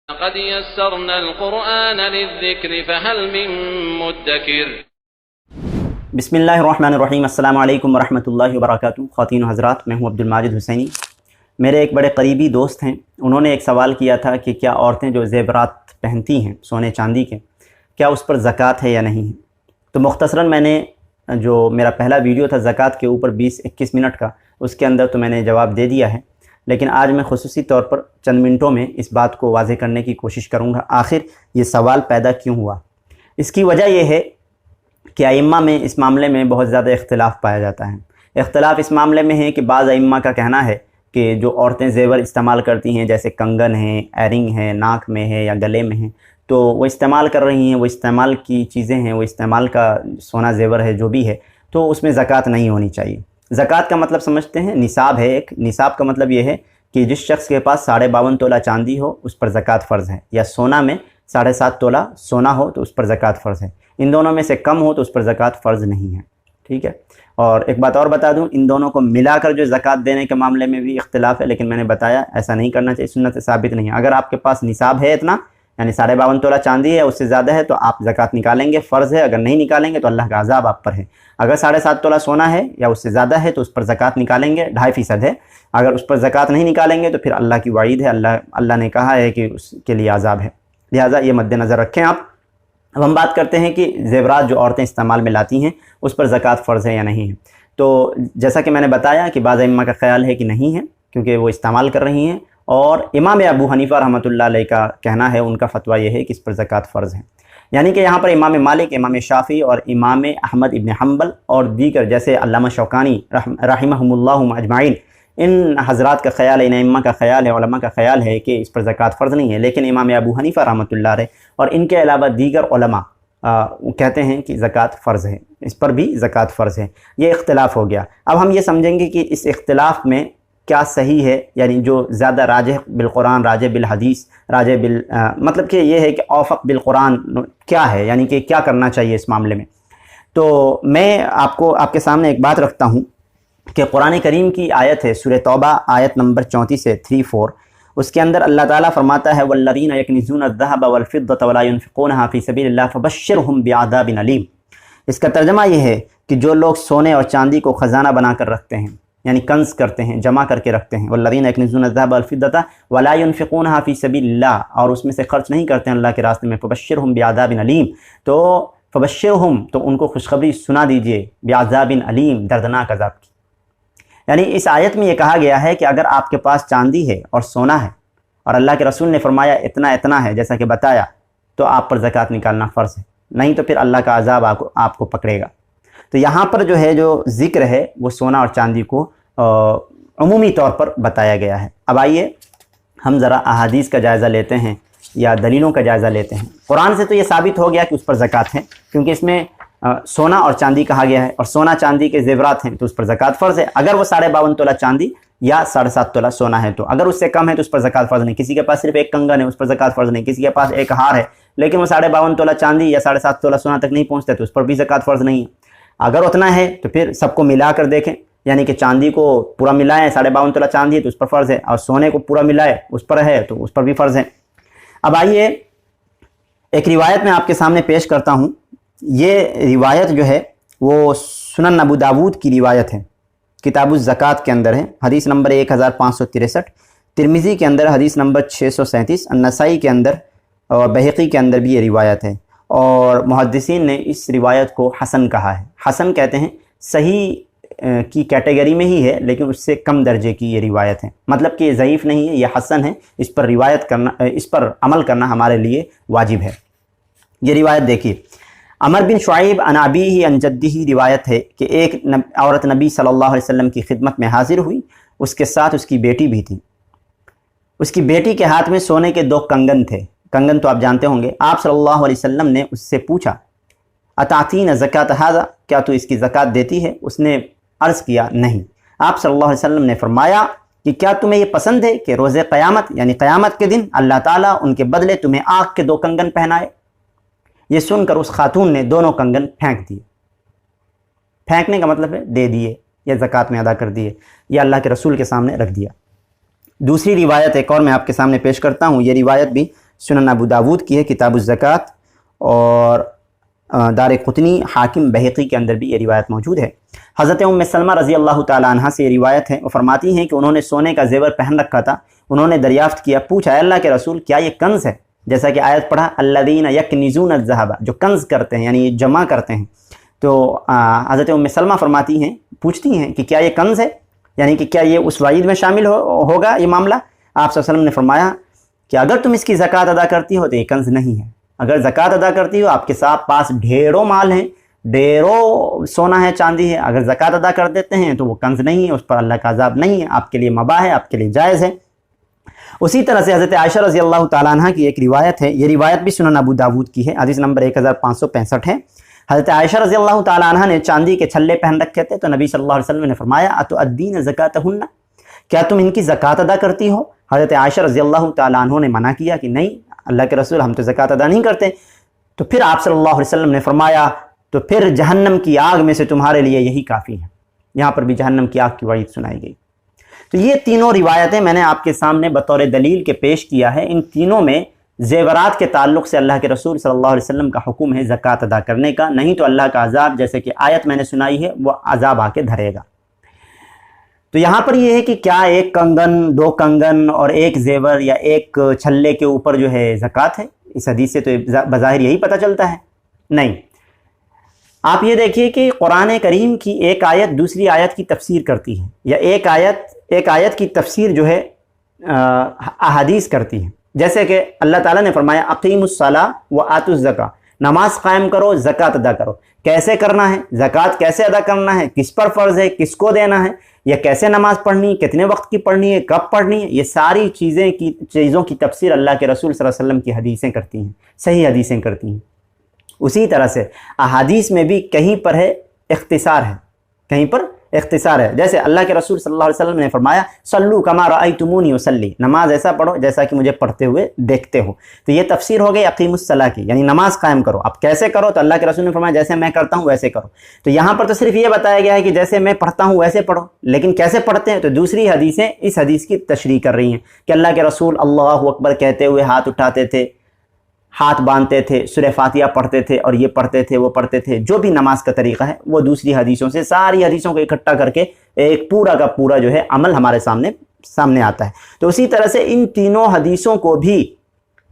لقد يسرنا القرآن للذكر فهل من مدكر۔ بسم اللہ الرحمن الرحیم۔ السلام علیکم ورحمۃ اللہ وبرکاتہ۔ خواتین و حضرات، میں ہوں عبد الماجد حسینی۔ میرے ایک بڑے قریبی دوست ہیں، انہوں نے ایک سوال کیا تھا کہ کیا عورتیں جو زیورات پہنتی ہیں سونے چاندی کے، کیا اس پر زکوٰۃ ہے یا نہیں ہے؟ تو مختصراً میں نے جو میرا پہلا ویڈیو تھا زکوٰۃ کے اوپر 20-21 منٹ کا، اس کے اندر تو میں نے جواب دے دیا ہے، لیکن آج میں خصوصی طور پر چند منٹوں میں اس بات کو واضح کرنے کی کوشش کروں گا آخر یہ سوال پیدا کیوں ہوا۔ اس کی وجہ یہ ہے کہ ائمہ میں اس معاملے میں بہت زیادہ اختلاف پایا جاتا ہے۔ اختلاف اس معاملے میں ہے کہ بعض ائمہ کا کہنا ہے کہ جو عورتیں زیور استعمال کرتی ہیں، جیسے کنگن ہیں، ایرنگ ہیں، ناک میں ہے یا گلے میں ہیں، تو وہ استعمال کر رہی ہیں، وہ استعمال کی چیزیں ہیں، وہ استعمال کا سونا زیور ہے جو بھی ہے، تو اس میں زکوٰۃ نہیں ہونی چاہیے۔ زکوٰۃ کا مطلب سمجھتے ہیں، نصاب ہے ایک۔ نصاب کا مطلب یہ ہے کہ جس شخص کے پاس 52.5 تولہ چاندی ہو اس پر زکوٰۃ فرض ہے، یا سونا میں 7.5 تولہ سونا ہو تو اس پر زکوٰۃ فرض ہے۔ ان دونوں میں سے کم ہو تو اس پر زکوٰۃ فرض نہیں ہے، ٹھیک ہے۔ اور ایک بات اور بتا دوں، ان دونوں کو ملا کر جو زکوٰۃ دینے کے معاملے میں بھی اختلاف ہے، لیکن میں نے بتایا ایسا نہیں کرنا چاہیے، سنت ثابت نہیں ہے۔ اگر آپ کے پاس نصاب ہے اتنا، یعنی 52.5 تولہ چاندی ہے، اس سے زیادہ ہے تو آپ زکوٰۃ نکالیں گے، فرض ہے۔ اگر نہیں نکالیں گے تو اللہ کا عذاب آپ پر ہے۔ اگر 7.5 تولہ سونا ہے یا اس سے زیادہ ہے تو اس پر زکوٰۃ نکالیں گے، 2.5% ہے۔ اگر اس پر زکوٰۃ نہیں نکالیں گے تو پھر اللہ کی وعید ہے، اللہ نے کہا ہے کہ اس کے لیے عذاب ہے، لہٰذا یہ مد نظر رکھیں آپ۔ اب ہم بات کرتے ہیں کہ زیورات جو عورتیں استعمال میں لاتی ہیں اس پر زکوٰۃ فرض ہے یا نہیں ہے۔ تو جیسا کہ میں نے بتایا کہ بعض ائمہ کا خیال ہے کہ نہیں ہے، کیونکہ وہ استعمال کر رہی ہیں، اور امام ابو حنیفہ رحمۃ اللہ علیہ کا کہنا ہے، ان کا فتویٰ یہ ہے کہ اس پر زکوٰۃ فرض ہے۔ یعنی کہ یہاں پر امام مالک، امام شافعی اور امام احمد ابن حنبل اور دیگر جیسے علامہ شوکانی رحمہم اللہ اجمعین، ان حضرات کا خیال ہے، ان ائمہ کا خیال ہے، علماء کا خیال ہے کہ اس پر زکوٰۃ فرض نہیں ہے، لیکن امام ابو حنیفہ رحمۃ اللہ علیہ اور ان کے علاوہ دیگر علماء کہتے ہیں کہ زکوٰۃ فرض ہے، اس پر بھی زکوٰۃ فرض ہے۔ یہ اختلاف ہو گیا۔ اب ہم یہ سمجھیں گے کہ اس اختلاف میں کیا صحیح ہے، یعنی جو زیادہ راجح بالقرآن، راجح بالحدیث، راجح مطلب کہ یہ ہے کہ اوفق بالقرآن کیا ہے، یعنی کہ کیا کرنا چاہیے اس معاملے میں۔ تو میں آپ کے سامنے ایک بات رکھتا ہوں کہ قرآن کریم کی آیت ہے سورہ توبہ، آیت نمبر 34 سے 34، اس کے اندر اللہ تعالیٰ فرماتا ہے والذین یکنزون الذهب والفضة ولا ينفقونها فی سبیل اللہ فبشرهم بعذاب علیم۔ اس کا ترجمہ یہ ہے کہ جو لوگ سونے اور چاندی کو خزانہ بنا کر رکھتے ہیں، یعنی کنز کرتے ہیں، جمع کر کے رکھتے ہیں، والذین یکنزون الذهب والفضة ولا ينفقونها فی سبیل اللہ، اور اس میں سے خرچ نہیں کرتے ہیں اللہ کے راستے میں، فبشرهم بعذاب علیم، تو فبشرهم تو ان کو خوشخبری سنا دیجئے، بعذاب علیم، دردناک عذاب کی۔ یعنی اس آیت میں یہ کہا گیا ہے کہ اگر آپ کے پاس چاندی ہے اور سونا ہے اور اللہ کے رسول نے فرمایا اتنا اتنا ہے جیسا کہ بتایا، تو آپ پر زکوٰۃ نکالنا فرض ہے، نہیں تو پھر اللہ کا عذاب آپ کو پکڑے گا۔ تو یہاں پر جو ہے جو ذکر ہے وہ سونا اور چاندی کو عمومی طور پر بتایا گیا ہے۔ اب آئیے ہم ذرا احادیث کا جائزہ لیتے ہیں یا دلیلوں کا جائزہ لیتے ہیں۔ قرآن سے تو یہ ثابت ہو گیا کہ اس پر زکوٰۃ ہے، کیونکہ اس میں سونا اور چاندی کہا گیا ہے، اور سونا چاندی کے زیورات ہیں تو اس پر زکوٰۃ فرض ہے۔ اگر وہ 52.5 تولہ چاندی یا 7.5 تولہ سونا ہے تو، اگر اس سے کم ہے تو اس پر زکوٰۃ فرض نہیں۔ کسی کے پاس صرف ایک کنگن ہے، اس پر زکوٰۃ فرض نہیں۔ کسی کے پاس ایک ہار ہے لیکن وہ 52.5 تولہ چاندی یا 7.5 تولہ سونا تک نہیں پہنچتا تو اس پر بھی زکوٰۃ فرض نہیں ہے۔ اگر اتنا ہے تو پھر سب کو ملا کر دیکھیں، یعنی کہ چاندی کو پورا ملائیں، 52.5 تولہ چاندی ہے تو اس پر فرض ہے، اور سونے کو پورا ملائے اس پر ہے تو اس پر بھی فرض ہے۔ اب آئیے ایک روایت میں آپ کے سامنے پیش کرتا ہوں۔ یہ روایت جو ہے وہ سنن ابو داود کی روایت ہے، کتاب الزکوٰۃ کے اندر ہے، حدیث نمبر 1563، ترمذی کے اندر حدیث نمبر 637، النسائی کے اندر اور بہقی کے اندر بھی یہ روایت ہے، اور محدثین نے اس روایت کو حسن کہا ہے۔ حسن کہتے ہیں صحیح کی کیٹیگری میں ہی ہے، لیکن اس سے کم درجے کی یہ روایت ہے، مطلب کہ یہ ضعیف نہیں ہے، یہ حسن ہے، اس پر روایت کرنا، اس پر عمل کرنا ہمارے لیے واجب ہے۔ یہ روایت دیکھیے، عمر بن شعیب عن ابیہ عن جدہ روایت ہے کہ ایک عورت نبی صلی اللہ علیہ وسلم کی خدمت میں حاضر ہوئی، اس کے ساتھ اس کی بیٹی بھی تھی۔ اس کی بیٹی کے ہاتھ میں سونے کے 2 کنگن تھے، کنگن تو آپ جانتے ہوں گے۔ آپ صلی اللہ علیہ وسلم نے اس سے پوچھا اتعطین زکوٰۃ ھذا، کیا تو اس کی زکوٰۃ دیتی ہے؟ اس نے عرض کیا نہیں۔ آپ صلی اللہ علیہ وسلم نے فرمایا کہ کیا تمہیں یہ پسند ہے کہ روز قیامت یعنی قیامت کے دن اللہ تعالیٰ ان کے بدلے تمہیں آنکھ کے 2 کنگن پہنائے؟ یہ سن کر اس خاتون نے دونوں کنگن پھینک دیے۔ پھینکنے کا مطلب ہے دے دیے یا زکوٰۃ میں ادا کر دیے، یا اللہ کے رسول کے سامنے رکھ دیا۔ دوسری روایت ایک اور میں آپ کے سامنے پیش کرتا ہوں، یہ روایت بھی سنن ابو داود کی ہے کتاب الزکات، اور دارقطنی، حاکم، بہقی کے اندر بھی یہ روایت موجود ہے۔ حضرت ام سلمہ رضی اللہ تعالی عنہ سے یہ روایت ہے، وہ فرماتی ہیں کہ انہوں نے سونے کا زیور پہن رکھا تھا، انہوں نے دریافت کیا، پوچھا اے اللہ کے رسول کیا یہ کنز ہے؟ جیسا کہ آیت پڑھا الذین یکنزون الذھب، جو کنز کرتے ہیں یعنی جمع کرتے ہیں۔ تو حضرت ام سلمہ فرماتی ہیں، پوچھتی ہیں کہ کیا یہ کنز ہے، یعنی کہ کیا یہ اس وعید میں شامل ہوگا یہ معاملہ؟ آپ صلی اللہ علیہ وسلم نے فرمایا کہ اگر تم اس کی زکوٰۃ ادا کرتی ہو تو یہ کنز نہیں ہے۔ اگر زکوٰۃ ادا کرتی ہو، آپ کے ساتھ پاس ڈھیروں مال ہیں، ڈھیروں سونا ہے، چاندی ہے، اگر زکوٰۃ ادا کر دیتے ہیں تو وہ کنز نہیں ہے، اس پر اللہ کا عذاب نہیں ہے، آپ کے لیے مباح ہے، آپ کے لیے جائز ہے۔ اسی طرح سے حضرت عائشہ رضی اللہ تعالیٰ عنہ کی ایک روایت ہے، یہ روایت بھی سنن ابو داود کی ہے، حدیث نمبر 1565 ہے۔ حضرت عائشہ رضی اللہ تعالیٰ عنہ نے چاندی کے چھلے پہن رکھے تھے، تو نبی صلی اللہ علیہ وسلم نے فرمایا اتؤدین زکاتہن، کیا تم ان کی زکوٰۃ ادا کرتی ہو؟ حضرت عائشہ رضی اللہ تعالیٰ عنہ نے منع کیا کہ نہیں اللہ کے رسول ہم تو زکوٰۃ ادا نہیں کرتے۔ تو پھر آپ صلی اللہ علیہ وسلم نے فرمایا تو پھر جہنم کی آگ میں سے تمہارے لیے یہی کافی ہے۔ یہاں پر بھی جہنم کی آگ کی وعید سنائی گئی۔ تو یہ تینوں روایتیں میں نے آپ کے سامنے بطور دلیل کے پیش کیا ہے۔ ان تینوں میں زیورات کے تعلق سے اللہ کے رسول صلی اللہ علیہ وسلم کا حکم ہے زکوٰۃ ادا کرنے کا، نہیں تو اللہ کا عذاب، جیسے کہ آیت میں نے سنائی ہے، وہ عذاب آ کے دھرے گا۔ تو یہاں پر یہ ہے کہ کیا ایک کنگن، دو کنگن اور ایک زیور یا ایک چھلے کے اوپر جو ہے زکوٰۃ ہے؟ اس حدیث سے تو بظاہر یہی پتہ چلتا ہے، نہیں۔ آپ یہ دیکھیے کہ قرآن کریم کی ایک آیت دوسری آیت کی تفسیر کرتی ہے، یا ایک آیت کی تفسیر جو ہے احادیث کرتی ہے۔ جیسے کہ اللہ تعالیٰ نے فرمایا اقیموا الصلاۃ وآتوا الزکاۃ، نماز قائم کرو، زکوٰۃ ادا کرو۔ کیسے کرنا ہے؟ زکوٰۃ کیسے ادا کرنا ہے؟ کس پر فرض ہے؟ کس کو دینا ہے؟ یا کیسے نماز پڑھنی ہے؟ کتنے وقت کی پڑھنی ہے؟ کب پڑھنی ہے؟ یہ ساری چیزوں کی تفسیر اللہ کے رسول صلی اللہ علیہ وسلم کی حدیثیں کرتی ہیں، صحیح حدیثیں کرتی ہیں۔ اسی طرح سے احادیث میں بھی کہیں پر ہے اختصار ہے، کہیں پر اختصار ہے۔ جیسے اللہ کے رسول صلی اللہ علیہ وسلم نے فرمایا صلو کما رأیتمونی اصلی، نماز ایسا پڑھو جیسا کہ مجھے پڑھتے ہوئے دیکھتے ہو۔ تو یہ تفسیر ہو گئی اقیموا الصلاۃ کی، یعنی نماز قائم کرو۔ اب کیسے کرو؟ تو اللہ کے رسول نے فرمایا جیسے میں کرتا ہوں ویسے کرو۔ تو یہاں پر تو صرف یہ بتایا گیا ہے کہ جیسے میں پڑھتا ہوں ویسے پڑھو، لیکن کیسے پڑھتے ہیں؟ تو دوسری حدیثیں اس حدیث کی تشریح کر رہی ہیں کہ اللہ کے رسول اللہ اکبر کہتے ہوئے ہاتھ اٹھاتے تھے، ہاتھ باندھتے تھے، سورہ فاتحہ پڑھتے تھے، اور یہ پڑھتے تھے وہ پڑھتے تھے۔ جو بھی نماز کا طریقہ ہے وہ دوسری حدیثوں سے، ساری حدیثوں کو اکٹھا کر کے ایک پورا کا پورا جو ہے عمل ہمارے سامنے آتا ہے۔ تو اسی طرح سے ان تینوں حدیثوں کو بھی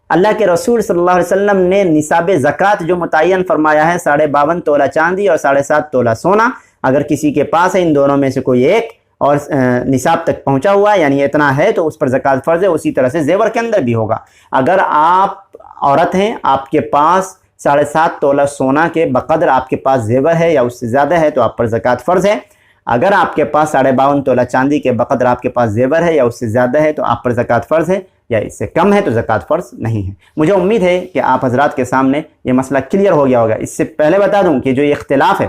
اللہ کے رسول صلی اللہ علیہ وسلم نے نصاب زکوٰۃ جو متعین فرمایا ہے 52.5 تولہ چاندی اور 7.5 تولہ سونا، اگر کسی کے پاس ہے ان دونوں میں سے کوئی ایک اور نصاب تک پہنچا ہوا ہے، یعنی اتنا ہے، تو اس پر زکوٰۃ فرض ہے۔ اسی طرح سے زیور کے اندر بھی ہوگا۔ اگر آپ عورت ہیں، آپ کے پاس 7.5 تولہ سونا کے بقدر آپ کے پاس زیور ہے یا اس سے زیادہ ہے تو آپ پر زکوٰۃ فرض ہے۔ اگر آپ کے پاس 52.5 تولہ چاندی کے بقدر آپ کے پاس زیور ہے یا اس سے زیادہ ہے تو آپ پر زکوٰۃ فرض ہے، یا اس سے کم ہے تو زکوٰۃ فرض نہیں ہے۔ مجھے امید ہے کہ آپ حضرات کے سامنے یہ مسئلہ کلیئر ہو گیا ہوگا۔ اس سے پہلے بتا دوں کہ جو یہ اختلاف ہے،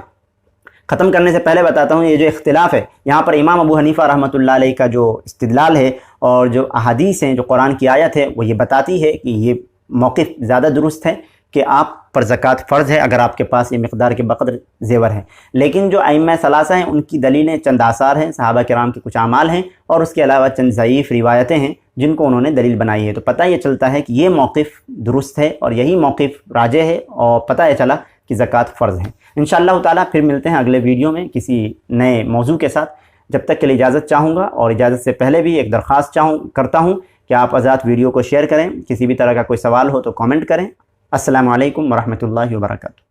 ختم کرنے سے پہلے بتاتا ہوں، یہ جو اختلاف ہے یہاں پر امام ابو حنیفہ رحمۃ اللہ علیہ کا جو استدلال ہے اور جو احادیث ہیں، جو قرآن کی آیت ہے، وہ یہ بتاتی ہے کہ یہ موقف زیادہ درست ہے کہ آپ پر زکوٰۃ فرض ہے اگر آپ کے پاس یہ مقدار کے بقدر زیور ہے۔ لیکن جو ائمہ ثلاثہ ہیں ان کی دلیلیں چند آثار ہیں، صحابہ کرام کے کچھ اعمال ہیں، اور اس کے علاوہ چند ضعیف روایتیں ہیں جن کو انہوں نے دلیل بنائی ہے۔ تو پتہ یہ چلتا ہے کہ یہ موقف درست ہے اور یہی موقف راجح ہے، اور پتہ یہ چلا کہ زکوٰۃ فرض ہے۔ انشاءاللہ تعالیٰ پھر ملتے ہیں اگلے ویڈیو میں کسی نئے موضوع کے ساتھ۔ جب تک کے لیے اجازت چاہوں گا، اور اجازت سے پہلے بھی ایک درخواست کرتا ہوں کہ آپ حضرات ویڈیو کو شیئر کریں، کسی بھی طرح کا کوئی سوال ہو تو کامنٹ کریں۔ السلام علیکم ورحمۃ اللہ وبرکاتہ۔